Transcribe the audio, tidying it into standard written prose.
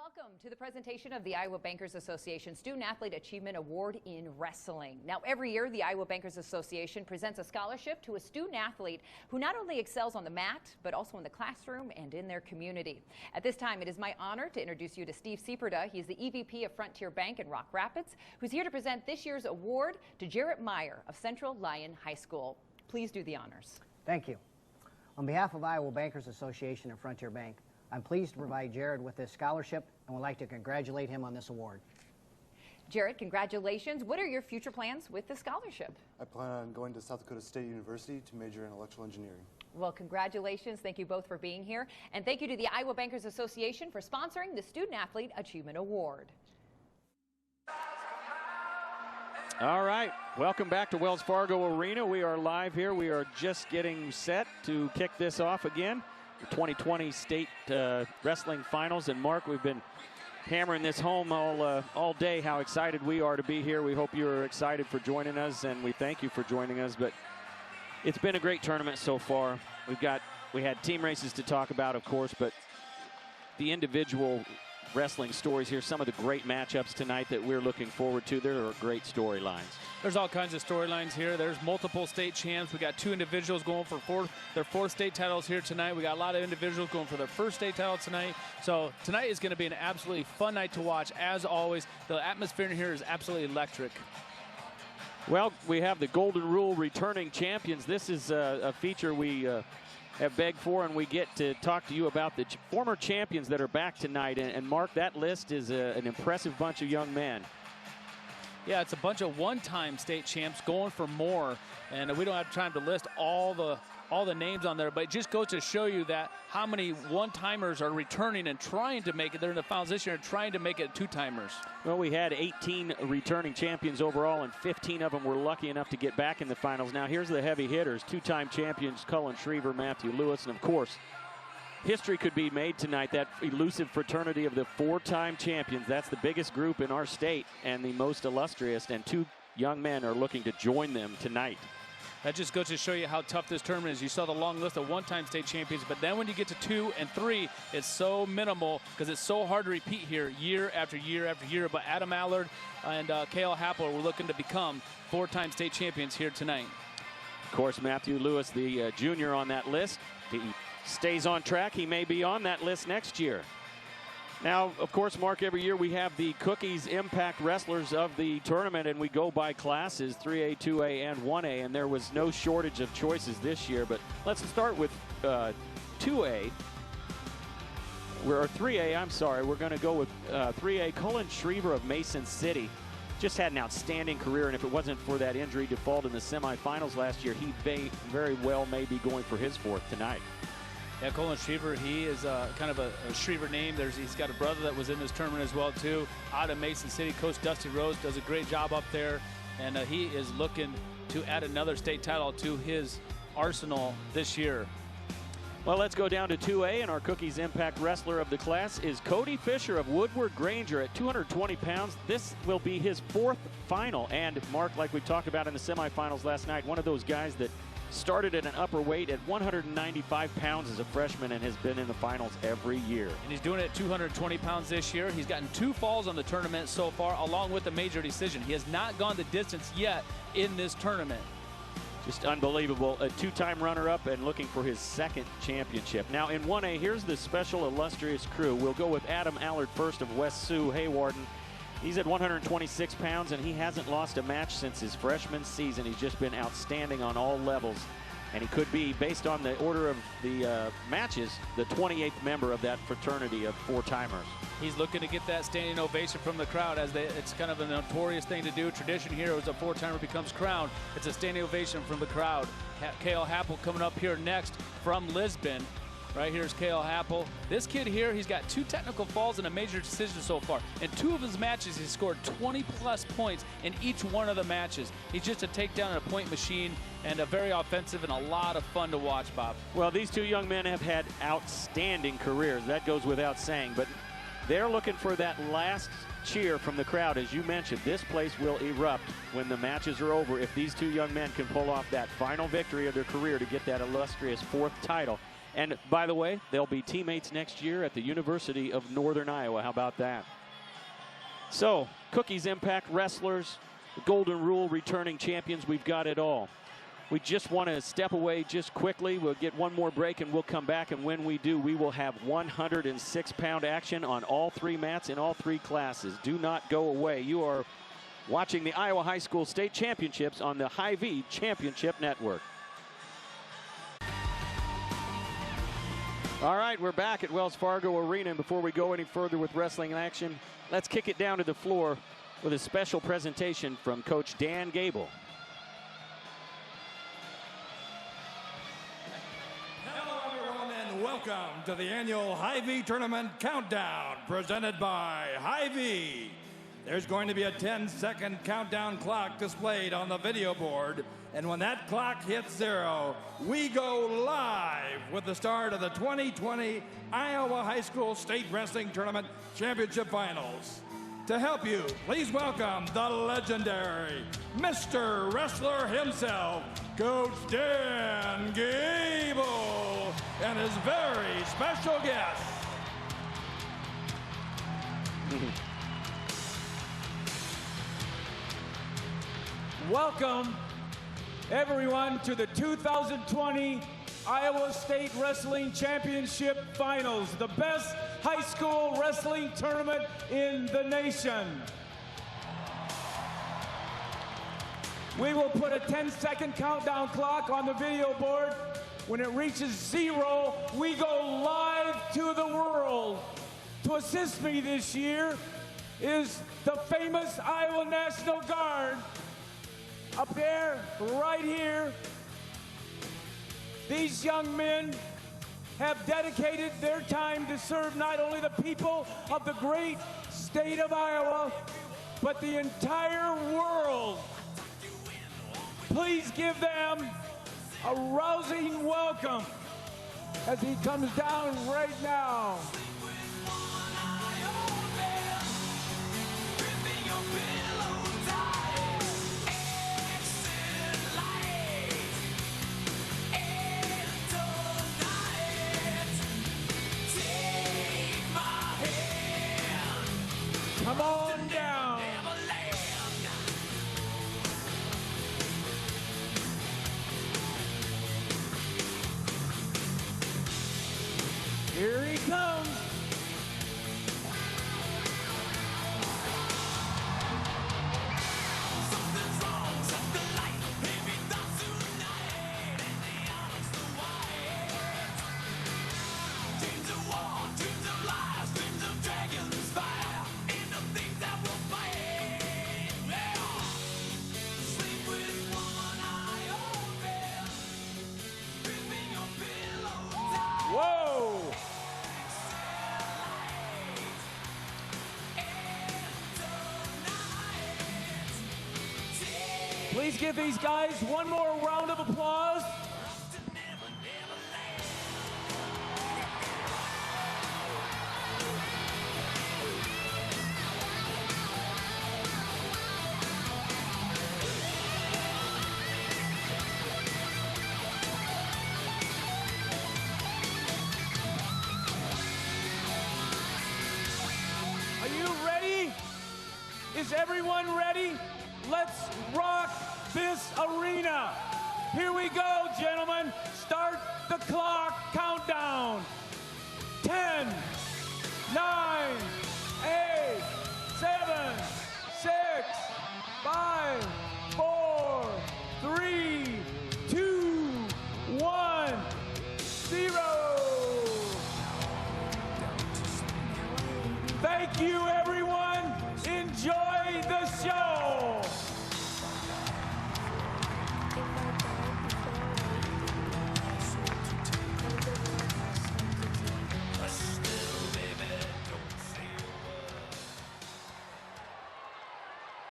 Welcome to the presentation of the Iowa Bankers Association Student Athlete Achievement Award in Wrestling. Now, every year, the Iowa Bankers Association presents a scholarship to a student athlete who not only excels on the mat, but also in the classroom and in their community. At this time, it is my honor to introduce you to Steve Sieperda. He is the EVP of Frontier Bank in Rock Rapids, who's here to present this year's award to Jarrett Meyer of Central Lyon High School. Please do the honors. Thank you. On behalf of Iowa Bankers Association and Frontier Bank, I'm pleased to provide Jared with this scholarship and would like to congratulate him on this award. Jared, congratulations. What are your future plans with the scholarship? I plan on going to South Dakota State University to major in electrical engineering. Well, congratulations. Thank you both for being here. And thank you to the Iowa Bankers Association for sponsoring the Student Athlete Achievement Award. All right, welcome back to Wells Fargo Arena. We are live here. We are just getting set to kick this off again. The 2020 State Wrestling Finals. And Mark, we've been hammering this home all day, how excited we are to be here. We hope you're excited for joining us, and we thank you for joining us. But it's been a great tournament so far. We had team races to talk about, of course, but the individual wrestling stories here, some of the great matchups tonight that we're looking forward to. There are great storylines. There's all kinds of storylines here. There's multiple state champs. We got two individuals going for their fourth state titles here tonight. We got a lot of individuals going for their first state title tonight. So tonight is going to be an absolutely fun night to watch. As always, the atmosphere in here is absolutely electric. Well, we have the Golden Rule returning champions. This is a feature we have begged for, and we get to talk to you about the former champions that are back tonight. And Mark, that list is an impressive bunch of young men. Yeah, it's a bunch of one-time state champs going for more, and we don't have time to list all the names on there, but it just goes to show you that how many one-timers are returning and trying to make it. They're in the finals this year and trying to make it two-timers. Well, we had 18 returning champions overall, and 15 of them were lucky enough to get back in the finals. Now, here's the heavy hitters. Two-time champions Cullen Schriever, Matthew Lewis, and, of course, history could be made tonight. That elusive fraternity of the four-time champions. That's the biggest group in our state and the most illustrious, and two young men are looking to join them tonight. That just goes to show you how tough this tournament is. You saw the long list of one-time state champions, but then when you get to 2 and 3, it's so minimal because it's so hard to repeat here year after year after year. But Adam Allard and Cale Happel were looking to become four-time state champions here tonight. Of course, Matthew Lewis, the junior on that list. He stays on track. He may be on that list next year. Now, of course, Mark, every year we have the Cookies Impact Wrestlers of the tournament, and we go by classes, 3A, 2A, and 1A, and there was no shortage of choices this year. But let's start with 2A. Or 3A, I'm sorry. We're going to go with 3A. Cullen Schriever of Mason City just had an outstanding career, and if it wasn't for that injury default in the semifinals last year, he very well may be going for his fourth tonight. Yeah, Cullen Schriever, he is kind of a Schriever name. He's got a brother that was in this tournament as well, too. Out of Mason City, Coach Dusty Rose does a great job up there, and he is looking to add another state title to his arsenal this year. Well, let's go down to 2A, and our Cookies Impact Wrestler of the class is Cody Fisher of Woodward Granger at 220 pounds. This will be his fourth final, and Mark, like we talked about in the semifinals last night, one of those guys that started at an upper weight at 195 pounds as a freshman and has been in the finals every year. And he's doing it at 220 pounds this year. He's gotten 2 falls on the tournament so far, along with a major decision. He has not gone the distance yet in this tournament. Just unbelievable. A 2-time runner-up and looking for his second championship. Now in 1A, here's the special illustrious crew. We'll go with Adam Allard first of West Sioux Haywarden. He's at 126 pounds, and he hasn't lost a match since his freshman season. He's just been outstanding on all levels, and he could be, based on the order of the matches, the 28th member of that fraternity of four-timers. He's looking to get that standing ovation from the crowd, as it's kind of a notorious thing to do. Tradition here is a four-timer becomes crowned. It's a standing ovation from the crowd. Cale Happel coming up here next from Lisbon. Right here's Cale Happel. This kid here, he's got 2 technical falls and a major decision so far. In 2 of his matches, he's scored 20-plus points in each one of the matches. He's just a takedown and a point machine, and a very offensive and a lot of fun to watch, Bob. Well, these two young men have had outstanding careers. That goes without saying, but they're looking for that last cheer from the crowd. As you mentioned, this place will erupt when the matches are over if these two young men can pull off that final victory of their career to get that illustrious 4th title. And by the way, they'll be teammates next year at the University of Northern Iowa. How about that? So, Cookies Impact wrestlers, the Golden Rule returning champions, we've got it all. We just want to step away just quickly. We'll get one more break and we'll come back. And when we do, we will have 106-pound action on all 3 mats in all 3 classes. Do not go away. You are watching the Iowa High School State Championships on the Hy-Vee Championship Network. All right, we're back at Wells Fargo Arena. And before we go any further with wrestling action, let's kick it down to the floor with a special presentation from Coach Dan Gable. Welcome to the annual Hy-Vee Tournament Countdown, presented by Hy-Vee. There's going to be a 10-second countdown clock displayed on the video board, and when that clock hits 0, we go live with the start of the 2020 Iowa High School State Wrestling Tournament Championship Finals. To help you, please welcome the legendary Mr. Wrestler himself, Coach Dan Gable, and his very special guest. Welcome, everyone, to the 2020 Iowa State Wrestling Championship Finals, the best high school wrestling tournament in the nation. We will put a 10-second countdown clock on the video board. When it reaches 0, we go live to the world. To assist me this year is the famous Iowa National Guard. Up there, right here, these young men have dedicated their time to serve not only the people of the great state of Iowa, but the entire world. Please give them a rousing welcome as he comes down right now. Come on down. Here he comes. Whoa! Please give these guys one more round of applause. Are you ready? Is everyone ready? Let's rock this arena. Here we go, gentlemen. Start the clock countdown. 10, 9,